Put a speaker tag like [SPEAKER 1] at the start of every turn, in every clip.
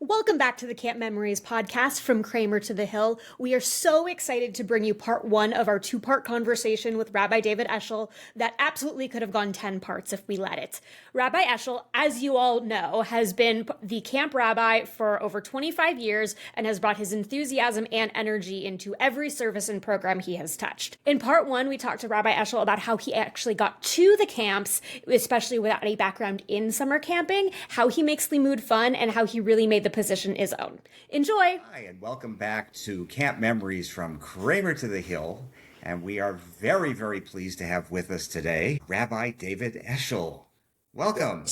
[SPEAKER 1] Welcome back to the Camp Memories podcast from Kramer to the Hill. We are so excited to bring you part one of our two-part conversation with Rabbi David Eshel that absolutely could have gone 10 parts if we let it. Rabbi Eshel, as you all know, has been the Camp Rabbi for over 25 years and has brought his enthusiasm and energy into every service and program he has touched. In part one, we talked to Rabbi Eshel about how he actually got to the camps, especially without any background in summer camping, how he makes Limud fun, and how he really made the position his own. Enjoy!
[SPEAKER 2] Hi, and welcome back to Camp Memories from Kramer to the Hill. And we are very, very pleased to have with us today Rabbi David Eshel. Welcome.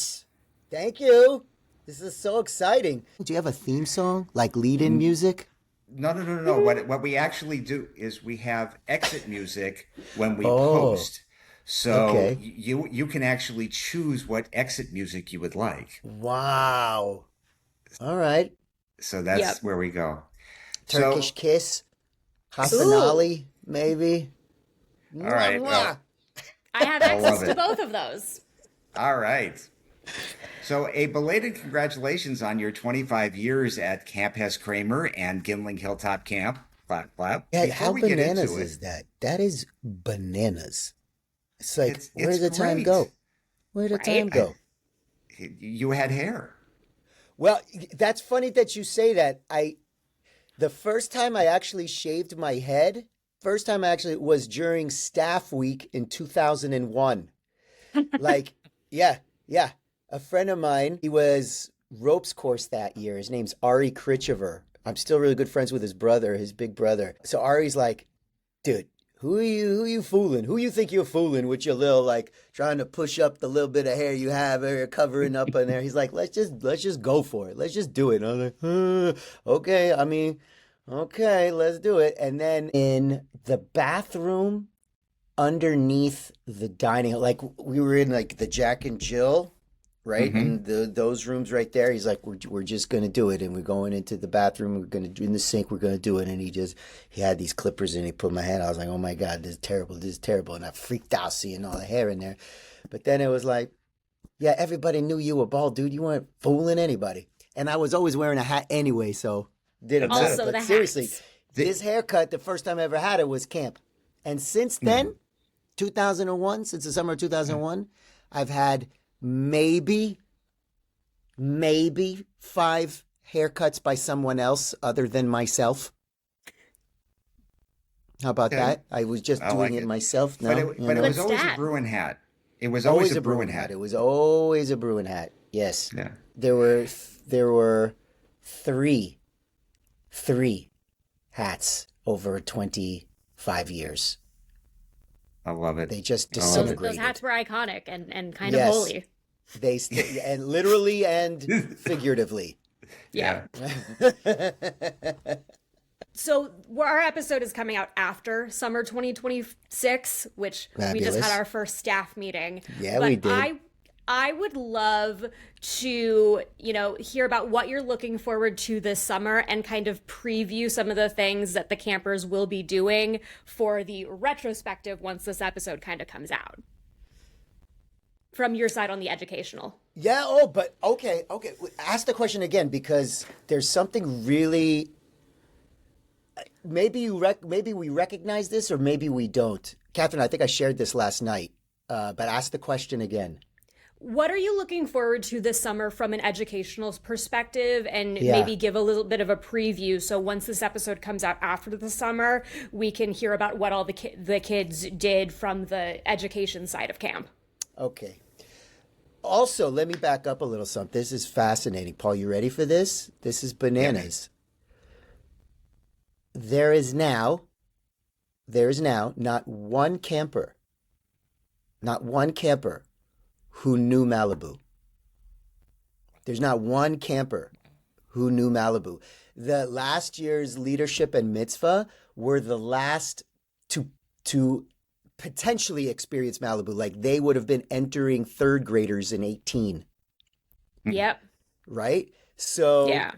[SPEAKER 3] Thank you. This is so exciting. Do you have a theme song, like lead-in music?
[SPEAKER 2] No. What we actually do is we have exit music when we post. So
[SPEAKER 3] okay.
[SPEAKER 2] you can actually choose what exit music you would like.
[SPEAKER 3] Wow. All right.
[SPEAKER 2] So that's where we go.
[SPEAKER 3] Turkish Kiss. Hasanali, maybe.
[SPEAKER 2] All right. Well,
[SPEAKER 1] I have access to both of those.
[SPEAKER 2] All right. So a belated congratulations on your 25 years at Camp Kramer and Gimling Hilltop Camp. Clap, clap.
[SPEAKER 3] Yeah, how bananas is that? That is bananas. It's like, where did the time go? Where did the time go?
[SPEAKER 2] You had hair.
[SPEAKER 3] Well, that's funny that you say that. The first time I actually shaved my head, was during staff week in 2001. Yeah. A friend of mine, he was ropes course that year. His name's Ari Krichever. I'm still really good friends with his brother, his big brother. So Ari's like, dude, who are you fooling? Who you think you're fooling with your little, trying to push up the little bit of hair you have or covering up in there? He's like, let's just go for it. Let's just do it. And I was like, okay, let's do it. And then in the bathroom underneath the dining hall, we were in the Jack and Jill, right?
[SPEAKER 2] Mm-hmm.
[SPEAKER 3] And those rooms right there. He's like, we're just going to do it. And we're going into the bathroom. We're going to do in the sink. We're going to do it. And he had these clippers and he put my hand. I was like, oh my God, this is terrible. And I freaked out seeing all the hair in there. But then it was like, yeah, everybody knew you were bald, dude. You weren't fooling anybody. And I was always wearing a hat anyway. So didn't matter. But seriously, this haircut, the first time I ever had it was camp. And since then, 2001, since the summer of 2001, I've had maybe 5 haircuts by someone else other than myself. How about that? I was just doing it myself. No,
[SPEAKER 2] but it was always a Bruin hat. It was always a Bruin hat.
[SPEAKER 3] It was always a Bruin hat. Yes.
[SPEAKER 2] Yeah.
[SPEAKER 3] There were three hats over 25 years.
[SPEAKER 2] I love it.
[SPEAKER 3] They just disintegrated.
[SPEAKER 1] Those hats were iconic and kind of holy.
[SPEAKER 3] They and literally and figuratively.
[SPEAKER 1] Yeah. So our episode is coming out after summer 2026, which
[SPEAKER 3] Fabulous.
[SPEAKER 1] We just had our first staff meeting.
[SPEAKER 3] Yeah, we did.
[SPEAKER 1] I would love to, hear about what you're looking forward to this summer and kind of preview some of the things that the campers will be doing for the retrospective once this episode kind of comes out. From your side on the educational.
[SPEAKER 3] Yeah, but okay. Ask the question again because there's something really... Maybe we recognize this or maybe we don't. Catherine, I think I shared this last night, but ask the question again.
[SPEAKER 1] What are you looking forward to this summer from an educational perspective and maybe give a little bit of a preview so once this episode comes out after the summer, we can hear about what all the kids did from the education side of camp. Okay.
[SPEAKER 3] Also, let me back up a little something. This is fascinating. Paul, you ready for this? This is bananas. Yeah. There is now not one camper who knew Malibu. There's not one camper who knew Malibu. The last year's leadership and mitzvah were the last to potentially experience Malibu. Like they would have been entering third graders in 18.
[SPEAKER 1] Yep.
[SPEAKER 3] Right? So
[SPEAKER 1] yeah.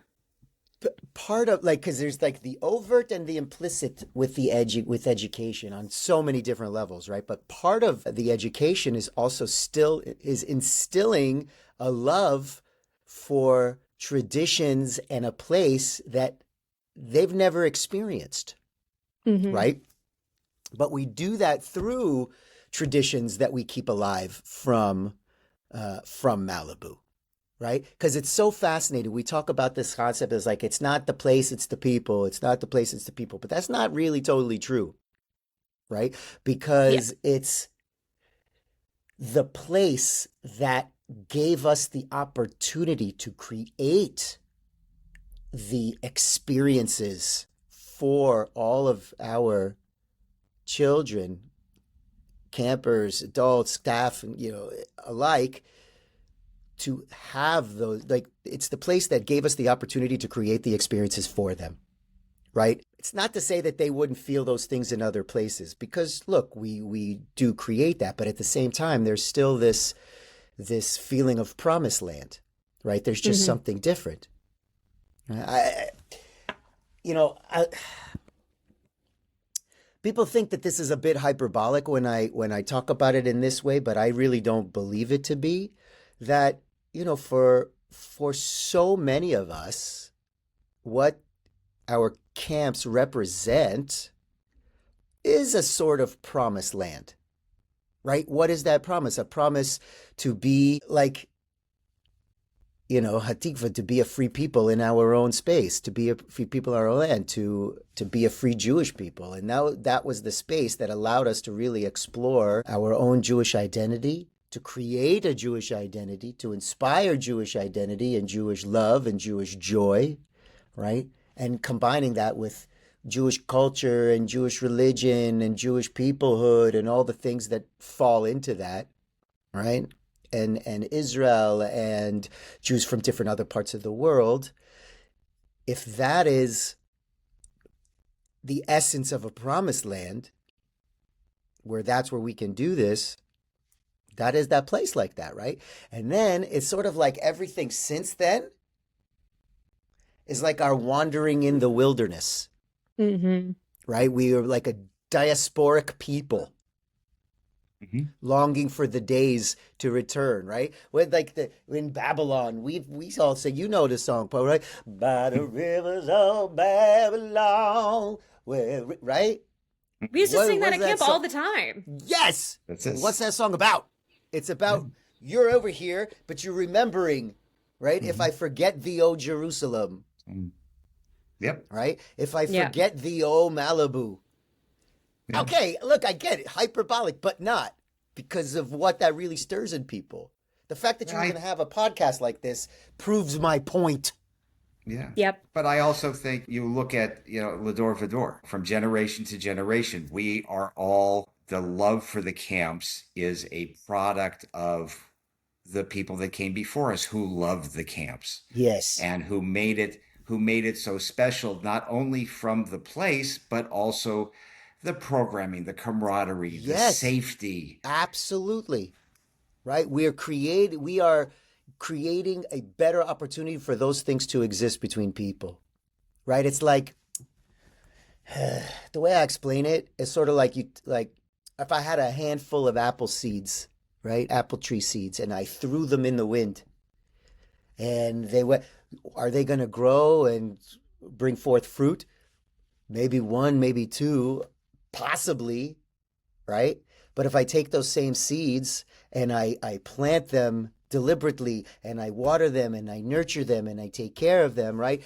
[SPEAKER 3] Part of because there's the overt and the implicit with with education on so many different levels, right? But part of the education is also still instilling a love for traditions and a place that they've never experienced, right? But we do that through traditions that we keep alive from Malibu, right? Because it's so fascinating. We talk about this concept as like, it's not the place, it's the people. It's not the place, it's the people. But that's not really totally true, right? Because it's the place that gave us the opportunity to create the experiences for all of our children, campers, adults, staff, and alike, to have those. Like, it's the place that gave us the opportunity to create the experiences for them, right? It's not to say that they wouldn't feel those things in other places, because look, we do create that, but at the same time, there's still this feeling of promised land, right? There's just something different. People think that this is a bit hyperbolic when I talk about it in this way, but I really don't believe it to be. That, for so many of us, what our camps represent is a sort of promised land, right? What is that promise? A promise to be like, Hatikva, to be a free people in our own space, to be a free people in our own land, to be a free Jewish people. And now that was the space that allowed us to really explore our own Jewish identity, to create a Jewish identity, to inspire Jewish identity and Jewish love and Jewish joy, right? And combining that with Jewish culture and Jewish religion and Jewish peoplehood and all the things that fall into that, right? And Israel and Jews from different other parts of the world. If that is the essence of a promised land, where that's where we can do this, that is that place like that, right? And then it's sort of like everything since then is like our wandering in the wilderness, right? We are like a diasporic people, longing for the days to return, right? When in Babylon, we all say, the song, right? By the rivers of Babylon, right?
[SPEAKER 1] We used to sing that at camp all the time.
[SPEAKER 3] Yes. What's that song about? It's about you're over here, but you're remembering, right? If I forget thee, O Jerusalem.
[SPEAKER 2] Yep.
[SPEAKER 3] Right? If I forget thee, O Malibu. Yeah. Okay, look, I get it. Hyperbolic, but not, because of what that really stirs in people. The fact that you're going to have a podcast like this proves my point.
[SPEAKER 2] Yeah.
[SPEAKER 1] Yep.
[SPEAKER 2] But I also think you look at, Lador Vador, from generation to generation, we are all, the love for the camps is a product of the people that came before us who loved the camps.
[SPEAKER 3] Yes.
[SPEAKER 2] And who made it so special, not only from the place, but also the programming, the camaraderie, the safety.
[SPEAKER 3] Absolutely. Right? We are creating a better opportunity for those things to exist between people. Right? It's like, the way I explain it is sort of like if I had a handful of apple seeds, right? Apple tree seeds, and I threw them in the wind. And are they going to grow and bring forth fruit? Maybe one, maybe two, possibly, right? But if I take those same seeds and I plant them deliberately and I water them and I nurture them and I take care of them, right?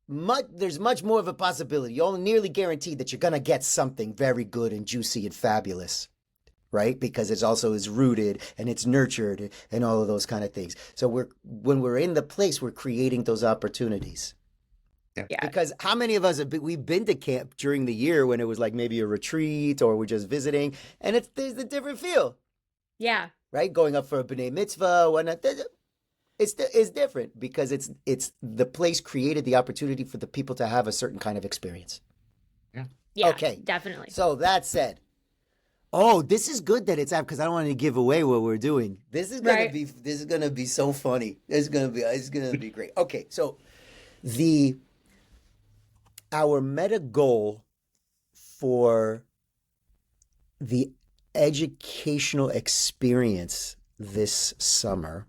[SPEAKER 3] There's much more of a possibility. You're nearly guaranteed that you're going to get something very good and juicy and fabulous, right? Because it also is rooted and it's nurtured and all of those kind of things. So when we're in the place, we're creating those opportunities.
[SPEAKER 2] Yeah.
[SPEAKER 3] Because how many of us we've been to camp during the year when it was like maybe a retreat or we're just visiting, and there's a different feel.
[SPEAKER 1] Yeah.
[SPEAKER 3] Right? Going up for a B'nai Mitzvah, whatnot. It's different because it's the place created the opportunity for the people to have a certain kind of experience.
[SPEAKER 1] Yeah.
[SPEAKER 3] Okay.
[SPEAKER 1] Definitely.
[SPEAKER 3] So that said, this is good that it's out, because I don't want to give away what we're doing. This is gonna be so funny. It's gonna be great. Okay, so our meta goal for the educational experience this summer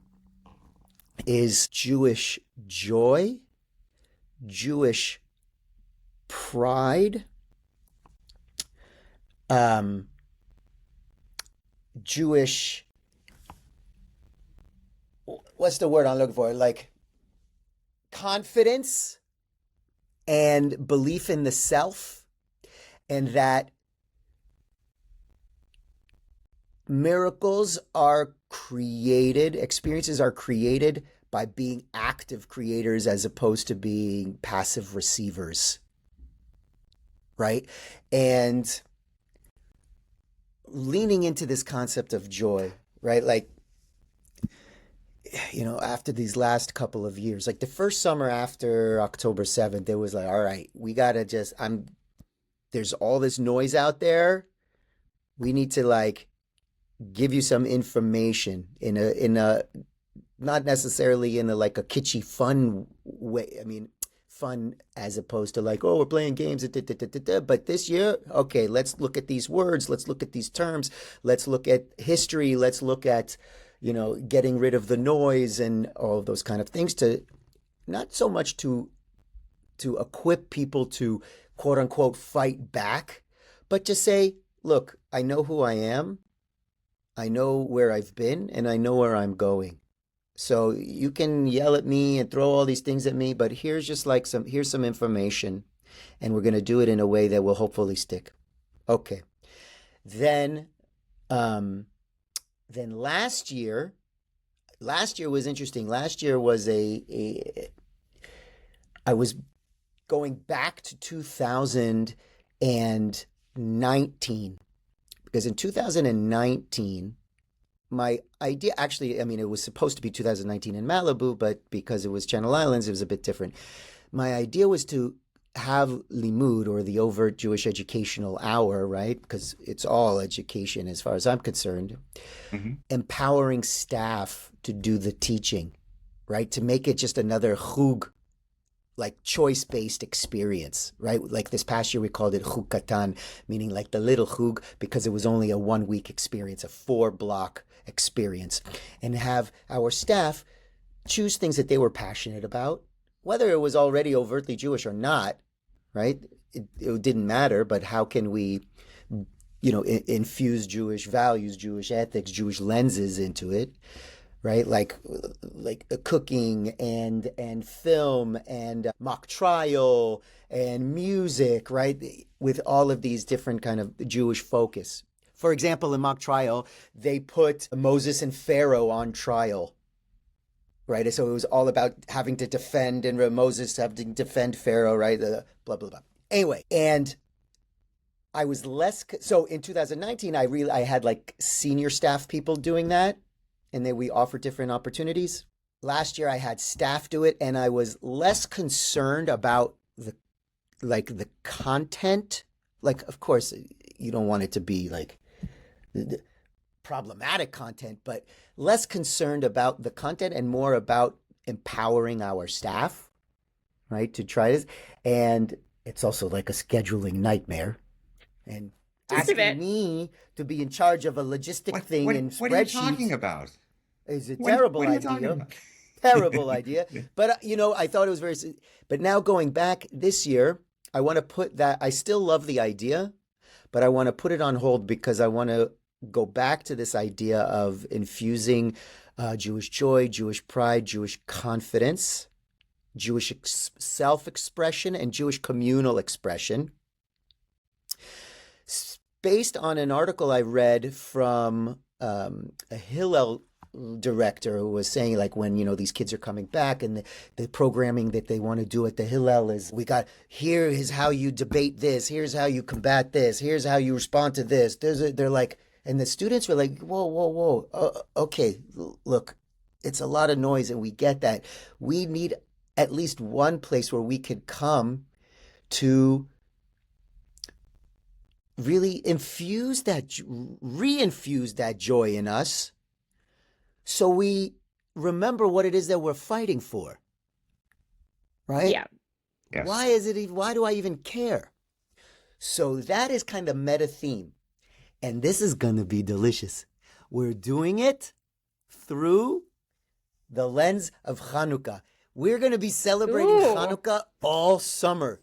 [SPEAKER 3] is Jewish joy, Jewish pride, Jewish, what's the word I'm looking for? Like confidence and belief in the self, and that miracles are created, experiences are created by being active creators as opposed to being passive receivers, right? And leaning into this concept of joy, right? Like, you know, after these last couple of years, like the first summer after October 7th, it was like, all right, we got to just, there's all this noise out there. We need to like give you some information in a, not necessarily in a, like a kitschy fun way. I mean, fun as opposed to like, oh, we're playing games, but this year, okay, let's look at these words. Let's look at these terms. Let's look at history. Let's look at, you know, getting rid of the noise and all of those kind of things, to not so much to equip people to quote unquote fight back, but to say, look, I know who I am, I know where I've been, and I know where I'm going. So you can yell at me and throw all these things at me, but here's just like here's some information, and we're going to do it in a way that will hopefully stick. Okay. Then last year was interesting. Last year was I was going back to 2019, because in 2019, my idea, actually, I mean, it was supposed to be 2019 in Malibu, but because it was Channel Islands, it was a bit different. My idea was to have Limud, or the overt Jewish educational hour, right? Because it's all education as far as I'm concerned, empowering staff to do the teaching, right? To make it just another chug, like choice-based experience, right? Like this past year, we called it chug katan, meaning like the little chug, because it was only a 1-week experience, a 4-block experience, and have our staff choose things that they were passionate about, whether it was already overtly Jewish or not, right? It didn't matter, but how can we, you know, infuse Jewish values, Jewish ethics, Jewish lenses into it, right? Like cooking and film and mock trial and music, right? With all of these different kind of Jewish focus. For example, in mock trial, they put Moses and Pharaoh on trial, right? So it was all about having to defend, and Moses having to defend Pharaoh, right? Blah, blah, blah. Anyway, and I was so in 2019, I had like senior staff people doing that, and then we offered different opportunities. Last year I had staff do it, and I was less concerned about the content. Like, of course, you don't want it to be like problematic content, but less concerned about the content and more about empowering our staff, right, to try this. And it's also like a scheduling nightmare, and asking me to be in charge of a logistic thing in spreadsheets.
[SPEAKER 2] What are you talking about?
[SPEAKER 3] Is a terrible idea. Terrible idea. But, you know, I thought it was but now going back this year, I want to put that, I still love the idea, but I want to put it on hold, because I want to go back to this idea of infusing Jewish joy, Jewish pride, Jewish confidence, Jewish self-expression, and Jewish communal expression, based on an article I read from a Hillel director who was saying, like, when, you know, these kids are coming back and the programming that they want to do at the Hillel is, here is how you debate this, here's how you combat this, here's how you respond to this. They're like, and the students were like, whoa, okay, look, it's a lot of noise, and we get that. We need at least one place where we could come to really reinfuse that joy in us, so we remember what it is that we're fighting for, right?
[SPEAKER 1] Yeah.
[SPEAKER 2] Yes.
[SPEAKER 3] Why do I even care? So that is kind of meta theme. And this is going to be delicious. We're doing it through The lens of Hanukkah. We're going to be celebrating
[SPEAKER 1] Ooh.
[SPEAKER 3] Hanukkah all summer.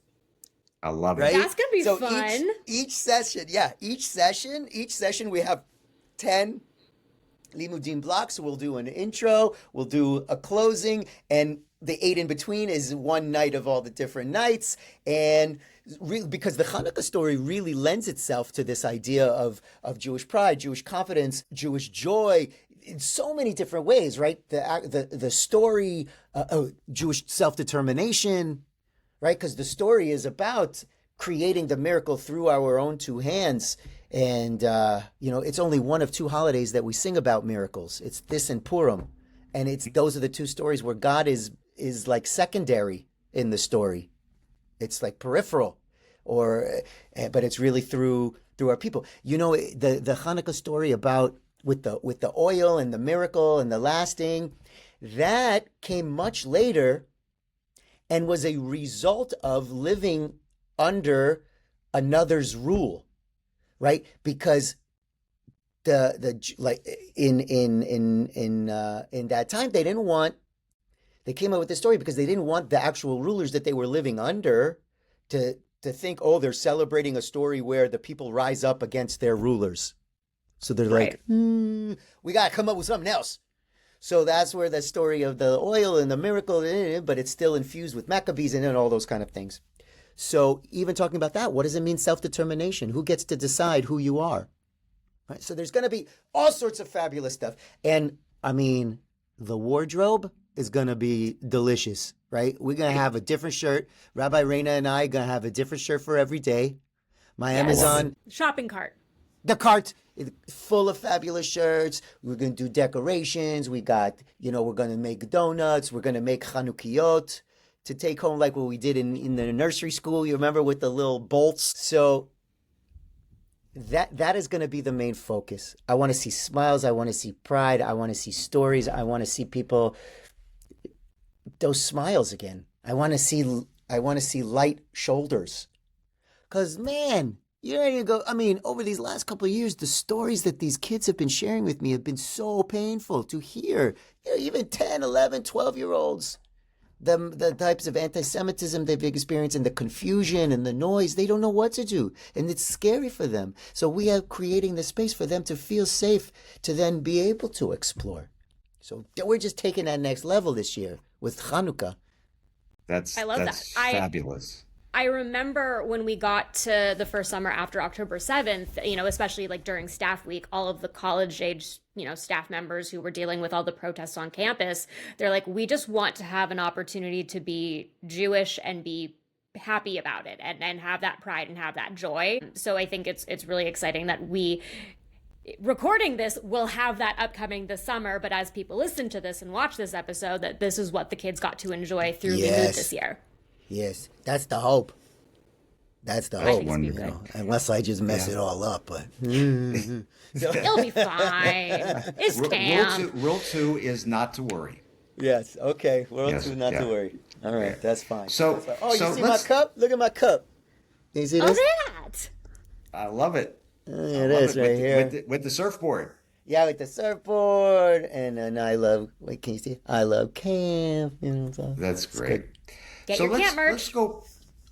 [SPEAKER 2] I love
[SPEAKER 3] Right?
[SPEAKER 2] it.
[SPEAKER 1] That's gonna be
[SPEAKER 3] So
[SPEAKER 1] fun.
[SPEAKER 3] Each session we have 10 Limudim blocks. We'll do an intro, we'll do a closing, and the 8 in between is one night of all the different nights. And because the Hanukkah story really lends itself to this idea of Jewish pride, Jewish confidence, Jewish joy in so many different ways, right? The story, Jewish self-determination, right? Because the story is about creating the miracle through our own two hands. And, it's only one of 2 holidays that we sing about miracles. It's this and Purim. And those are the 2 stories where God is like secondary in the story. It's like peripheral, but it's really through our people. The Hanukkah story about with the oil and the miracle and the lasting, that came much later and was a result of living under another's rule, right? Because like in that time they came up with this story because they didn't want the actual rulers that they were living under to think, oh, they're celebrating a story where the people rise up against their rulers. So they're like, we got to come up with something else. So that's where the story of the oil and the miracle, but it's still infused with Maccabees and all those kind of things. So even talking about that, what does it mean, self-determination? Who gets to decide who you are? Right? So there's going to be all sorts of fabulous stuff. And I mean, the wardrobe is going to be delicious, right? We're going to have a different shirt. Rabbi Reina and I are going to have a different shirt for every day. My Amazon
[SPEAKER 1] shopping cart.
[SPEAKER 3] The cart is full of fabulous shirts. We're going to do decorations. We got, we're going to make donuts. We're going to make Chanukiot to take home like what we did in the nursery school. You remember with the little bolts? So that is going to be the main focus. I want to see smiles. I want to see pride. I want to see stories. I want to see people, those smiles again. I want to see light shoulders. Because, man, you're ready to go. I mean, over these last couple of years, the stories that these kids have been sharing with me have been so painful to hear. Even 10, 11, 12-year-olds, the types of anti-Semitism they've experienced and the confusion and the noise, they don't know what to do. And it's scary for them. So we are creating the space for them to feel safe to then be able to explore. So we're just taking that next level this year with Hanukkah.
[SPEAKER 2] That's fabulous.
[SPEAKER 1] I remember when we got to the first summer after October 7th, especially like during staff week, all of the college age, staff members who were dealing with all the protests on campus, they're like, we just want to have an opportunity to be Jewish and be happy about it and have that pride and have that joy. So I think it's really exciting that we recording this will have that upcoming this summer, but as people listen to this and watch this episode, that this is what the kids got to enjoy through Limud this year.
[SPEAKER 3] Yes, that's the hope. That's the hope. Unless I just mess it all up, but
[SPEAKER 1] it'll be fine. It's camp.
[SPEAKER 2] Rule 2 is not to worry.
[SPEAKER 3] Yes. Okay. Rule 2, not to worry. All right, that's fine.
[SPEAKER 2] So,
[SPEAKER 3] you see my cup? Look at my cup. You see this?
[SPEAKER 1] That.
[SPEAKER 2] I love it.
[SPEAKER 3] It is right here
[SPEAKER 2] with the surfboard.
[SPEAKER 3] Yeah, with the surfboard, and I love. Wait, can you see? I love camp. So
[SPEAKER 2] that's great.
[SPEAKER 1] Get your camp merch.
[SPEAKER 2] Let's go.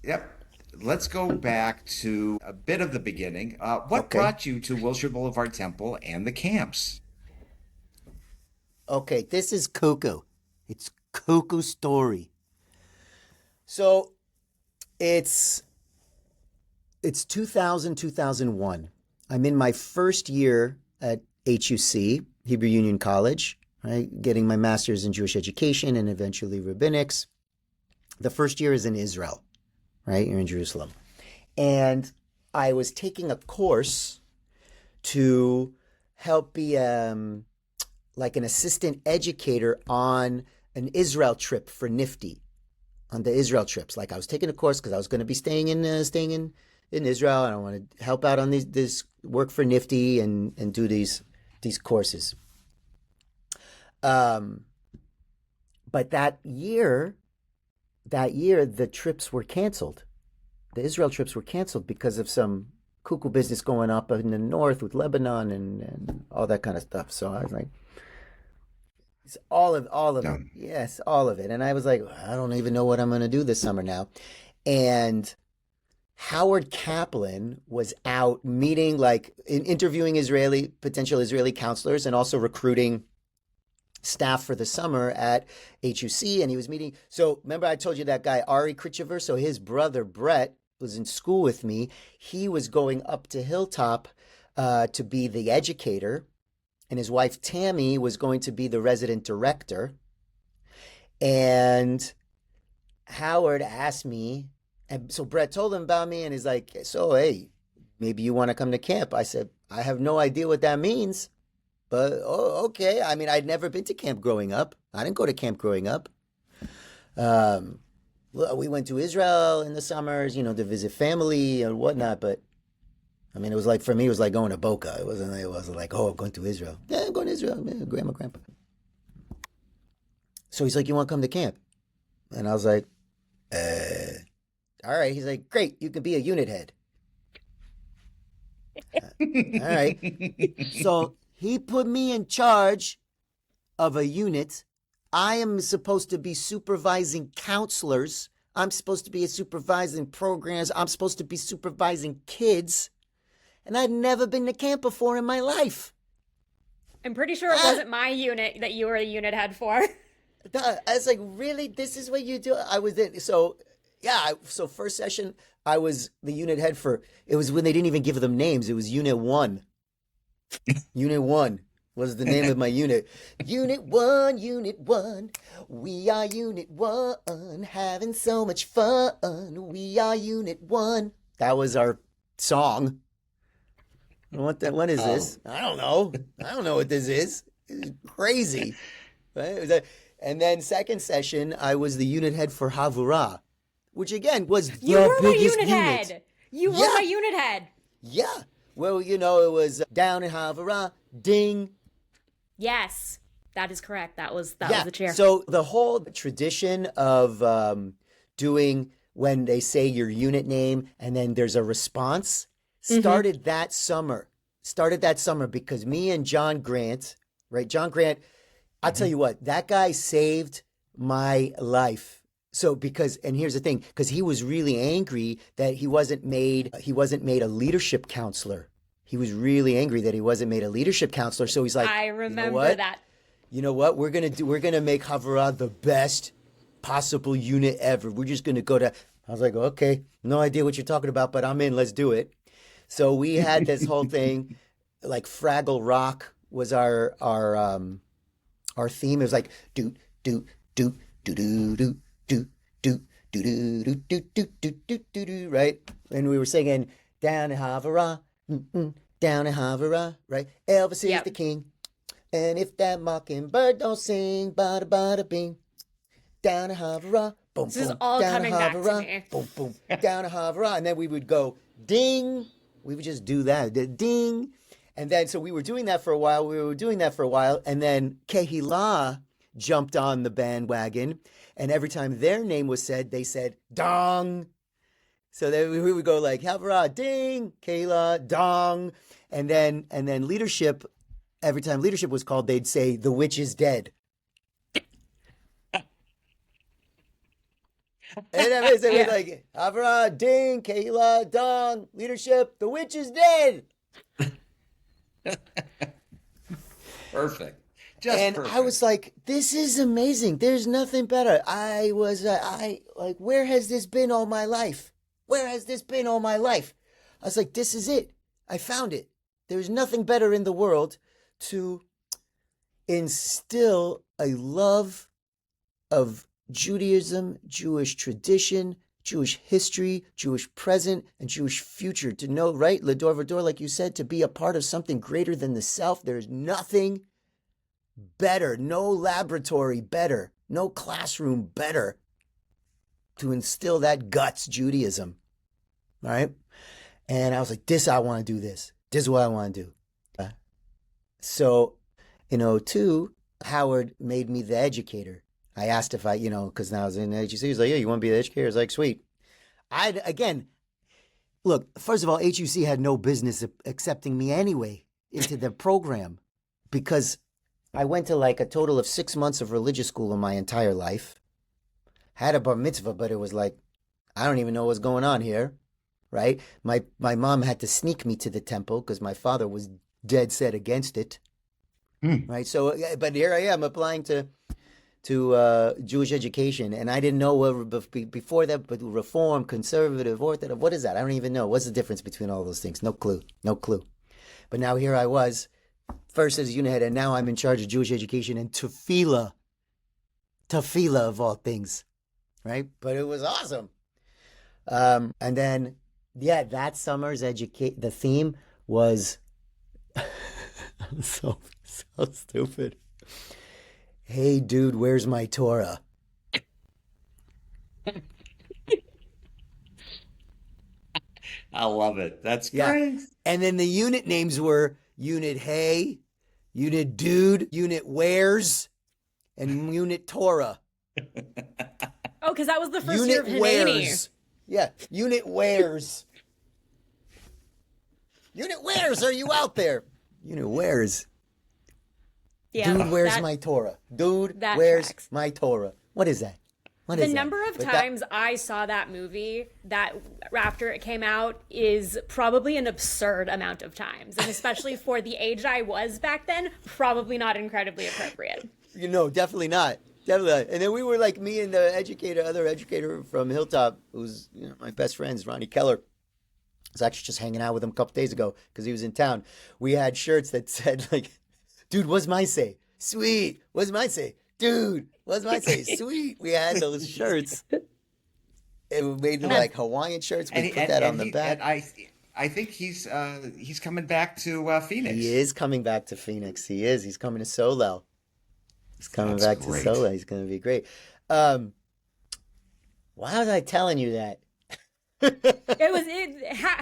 [SPEAKER 2] Yep. Let's go back to a bit of the beginning. What brought you to Wilshire Boulevard Temple and the camps?
[SPEAKER 3] Okay, this is cuckoo. It's cuckoo story. So, it's 2000, 2001. I'm in my first year at HUC, Hebrew Union College, right? Getting my master's in Jewish education and eventually rabbinics. The first year is in Israel, right? You're in Jerusalem. And I was taking a course to help be like an assistant educator on an Israel trip for NIFTY, on the Israel trips. Like I was taking a course because I was going to be staying in Israel, and I want to help out on this work for NIFTY and do these courses. But that year, the trips were canceled. The Israel trips were canceled because of some cuckoo business going up in the north with Lebanon and all that kind of stuff. So I was like, It's all of
[SPEAKER 2] Yeah.
[SPEAKER 3] it. Yes, all of it. And I was like, I don't even know what I'm going to do this summer now. And Howard Kaplan was out meeting, like interviewing potential Israeli counselors and also recruiting staff for the summer at HUC. And he was meeting. So remember I told you that guy, Ari Kritchever? So his brother, Brett, was in school with me. He was going up to Hilltop to be the educator. And his wife, Tammy, was going to be the resident director. And Howard asked me, and so Brett told him about me, and he's like, so, hey, maybe you want to come to camp. I said, I have no idea what that means, but okay. I mean, I'd never been to camp growing up. I didn't go to camp growing up. We went to Israel in the summers, to visit family and whatnot, but I mean, it was like, for me, it was like going to Boca. It wasn't like, oh, I'm going to Israel. Yeah, I'm going to Israel. Yeah, grandma, grandpa. So he's like, you want to come to camp? And I was like, all right. He's like, great. You can be a unit head. All right. So he put me in charge of a unit. I am supposed to be supervising counselors. I'm supposed to be supervising programs. I'm supposed to be supervising kids. And I'd never been to camp before in my life.
[SPEAKER 1] I'm pretty sure it wasn't my unit that you were a unit head for.
[SPEAKER 3] I was like, really? This is what you do? I was in. So, yeah. So first session, I was the unit head for, it was when they didn't even give them names. It was Unit 1. Unit 1 was the name of my unit. Unit 1, Unit 1. We are Unit 1, having so much fun. We are Unit 1. That was our song. What is this? I don't know. I don't know what this is. It's crazy. Right? And then second session, I was the unit head for Havurah, which again was the
[SPEAKER 1] You were my
[SPEAKER 3] biggest
[SPEAKER 1] unit head. You were my unit head.
[SPEAKER 3] Yeah. Well, it was down in Havurah, ding.
[SPEAKER 1] Yes, that is correct. That was the chair.
[SPEAKER 3] So the whole tradition of doing when they say your unit name and then there's a response started that summer. Because me and John Grant, right? John Grant, I'll tell you what, that guy saved my life. So and here's the thing, because he was really angry that he wasn't made a leadership counselor. He was really angry that he wasn't made a leadership counselor. So he's like,
[SPEAKER 1] I remember that.
[SPEAKER 3] You know what? We're gonna make Havurah the best possible unit ever. We're just gonna go to. I was like, okay, no idea what you're talking about, but I'm in. Let's do it. So we had this whole thing, like Fraggle Rock was our theme. It was like do do do do do do do do do do do do do do do do, right? And we were singing down in Havurah, down in Havurah, right? Elvis is the king, and if that mockingbird don't sing, bada bada bing, down in Havurah, boom,
[SPEAKER 1] This is
[SPEAKER 3] boom,
[SPEAKER 1] all
[SPEAKER 3] down
[SPEAKER 1] coming
[SPEAKER 3] in
[SPEAKER 1] back to
[SPEAKER 3] Havurah,
[SPEAKER 1] me.
[SPEAKER 3] boom, boom, down in Havurah, and then we would go ding. We would just do that, the ding. And then, so we were doing that for a while. And then Kehillah jumped on the bandwagon. And every time their name was said, they said, dong. So then we would go like, Havurah, ding, Kehillah, dong. And then leadership, every time leadership was called, they'd say, the witch is dead. And then it was like, Havurah, ding, Kehillah, dong, leadership, the witch is dead.
[SPEAKER 2] Perfect.
[SPEAKER 3] I was like, this is amazing. There's nothing better. I was like, where has this been all my life? I was like, this is it. I found it. There's nothing better in the world to instill a love of Judaism, Jewish tradition, Jewish history, Jewish present, and Jewish future. To know, right, Lador Vador, like you said, to be a part of something greater than the self. There's nothing better, no laboratory better, no classroom better to instill that guts Judaism. All right? And I was like, I want to do this. This is what I want to do. So in '02, Howard made me the educator. I asked if because now I was in HUC. He was like, yeah, you want to be the educator? I was like, sweet. Look, first of all, HUC had no business accepting me anyway into the program because I went to like a total of 6 months of religious school in my entire life. Had a bar mitzvah, but it was like, I don't even know what's going on here, right? My mom had to sneak me to the temple because my father was dead set against it, right? So, but here I am applying to Jewish education, and I didn't know what before that, but reform, conservative, orthodox. What is that? I don't even know. What's the difference between all those things? No clue. No clue. But now here I was, first as unit head, and now I'm in charge of Jewish education and tefillah. Tefillah of all things, right? But it was awesome. And then, yeah, that summer's the theme was so stupid. Hey, dude, where's my Torah?
[SPEAKER 2] I love it. That's great.
[SPEAKER 3] And then the unit names were Unit Hey, Unit Dude, Unit Where's, and Unit Torah.
[SPEAKER 1] Oh, because that was the first
[SPEAKER 3] Unit
[SPEAKER 1] year of Hineni.
[SPEAKER 3] Where's. Yeah, Unit Where's. Unit Where's, are you out there? Unit Where's.
[SPEAKER 1] Yeah,
[SPEAKER 3] Dude, where's my Torah? Dude,
[SPEAKER 1] that
[SPEAKER 3] where's
[SPEAKER 1] tracks.
[SPEAKER 3] my Torah? What is that? What
[SPEAKER 1] The
[SPEAKER 3] is that?
[SPEAKER 1] number of
[SPEAKER 3] But
[SPEAKER 1] times I saw that movie that after it came out is probably an absurd amount of times. And especially for the age I was back then, probably not incredibly appropriate.
[SPEAKER 3] You know, definitely not. Definitely not. And then we were like, me and the other educator from Hilltop, who's my best friends, Ronnie Keller. I was actually just hanging out with him a couple days ago because he was in town. We had shirts that said like, dude, what's my say? Sweet. What's my say? Dude, what's my say? Sweet. We had those shirts. And we made them like Hawaiian shirts. We put that on the back.
[SPEAKER 2] And I think he's coming back to Phoenix.
[SPEAKER 3] He is coming back to Phoenix. He is. He's coming to Solo. He's coming
[SPEAKER 2] That's
[SPEAKER 3] back
[SPEAKER 2] great.
[SPEAKER 3] to Solo. He's going to be great. Why was I telling you that?
[SPEAKER 1] It was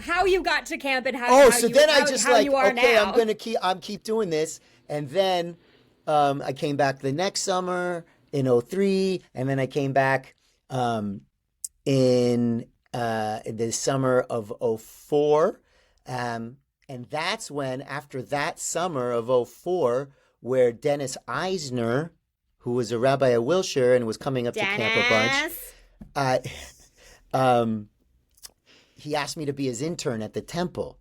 [SPEAKER 1] how you got to camp and how
[SPEAKER 3] So
[SPEAKER 1] you,
[SPEAKER 3] then I
[SPEAKER 1] how,
[SPEAKER 3] just
[SPEAKER 1] how
[SPEAKER 3] like,
[SPEAKER 1] you are
[SPEAKER 3] okay,
[SPEAKER 1] now.
[SPEAKER 3] I'm keep doing this. And then I came back the next summer in 2003, and then I came back in the summer of 2004. And that's when, after that summer of 2004, where Dennis Eisner, who was a rabbi at Wilshire and was coming up to camp a bunch, he asked me to be his intern at the temple.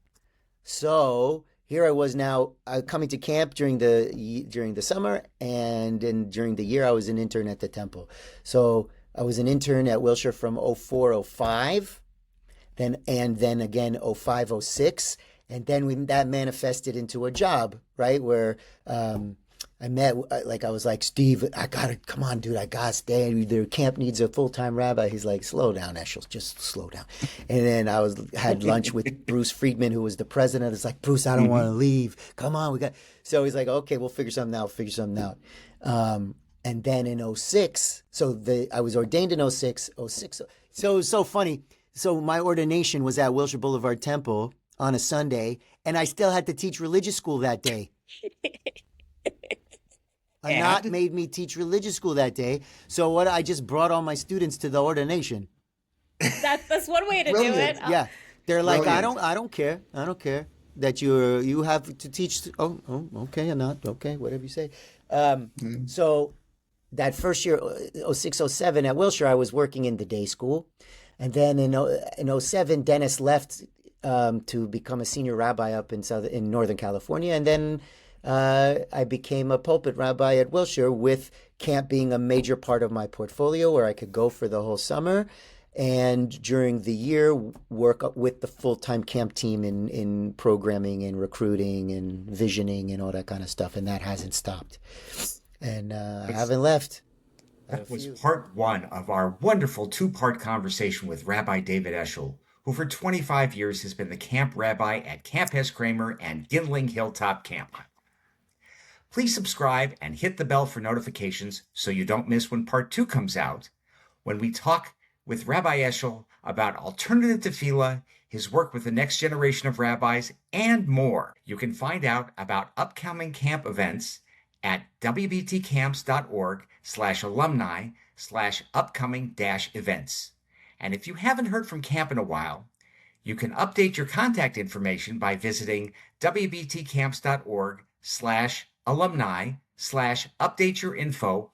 [SPEAKER 3] So here I was now coming to camp during the summer, and then during the year I was an intern at the temple. So I was an intern at Wilshire from 2004, 2005, then again 2005, 2006, and then that manifested into a job, right, where I met, I was like, Steve, come on, dude, I gotta stay. Their camp needs a full-time rabbi. He's like, slow down, Eshel, just slow down. And then I had lunch with Bruce Friedman, who was the president. It's like, Bruce, I don't want to leave. Come on, so he's like, okay, we'll figure something out. And then in 2006, I was ordained in 2006. So it was so funny. So my ordination was at Wilshire Boulevard Temple on a Sunday, and I still had to teach religious school that day. Anat made me teach religious school that day. So I just brought all my students to the ordination.
[SPEAKER 1] That's one way to do it.
[SPEAKER 3] Yeah. They're like,
[SPEAKER 2] Brilliant.
[SPEAKER 3] I don't care that you have to teach. Oh, okay, Anat. Okay, whatever you say. So that first year, 2006, 2007 at Wilshire, I was working in the day school. And then in 2007, Dennis left to become a senior rabbi up in Northern California. And then I became a pulpit rabbi at Wilshire, with camp being a major part of my portfolio, where I could go for the whole summer, and during the year work with the full-time camp team in programming and recruiting and visioning and all that kind of stuff. And that hasn't stopped. And I haven't left.
[SPEAKER 2] That was part one of our wonderful two-part conversation with Rabbi David Eshel, who for 25 years has been the camp rabbi at Camp Kramer and Gindling Hilltop Camp. Please subscribe and hit the bell for notifications so you don't miss when part 2 comes out, when we talk with Rabbi Eshel about alternative tefillah, his work with the next generation of rabbis, and more. You can find out about upcoming camp events at wbtcamps.org/alumni/upcoming-events. And if you haven't heard from camp in a while, you can update your contact information by visiting wbtcamps.org/alumni/upcoming. www.camp.org/updateyourinfo,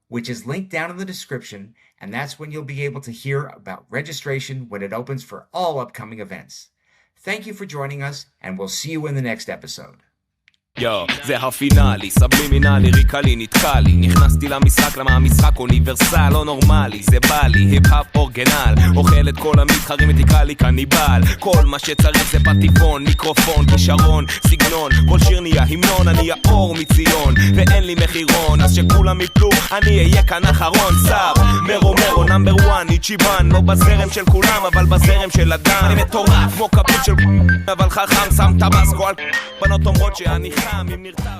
[SPEAKER 2] which is linked down in the description, and that's when you'll be able to hear about registration when it opens for all upcoming events. Thank you for joining us, and we'll see you in the next episode.
[SPEAKER 4] זה הפינאלי, סבלימינלי, ריקלי, נתקע לי נכנסתי למשחק, למה המשחק אוניברסל לא נורמלי, זה בא לי, היפ-האפ אורגנל אוכל את כל המתחרים ותקרא לי קניבל כל מה שצריך זה פטיפון, מיקרופון, כישרון, סגנון כל שיר נהיה המנון, אני האור מציון ואין לי מחירון, אז שכולם יפלו אני אהיה כאן אחרון שר, מרו נאמבר 1, איצ'יבן לא בזרם של כולם, אבל בזרם של אדם אני מטורף, כמו כפית של אבל חכם שם טבסקו על בנות אומרות שאני חם אם נרתע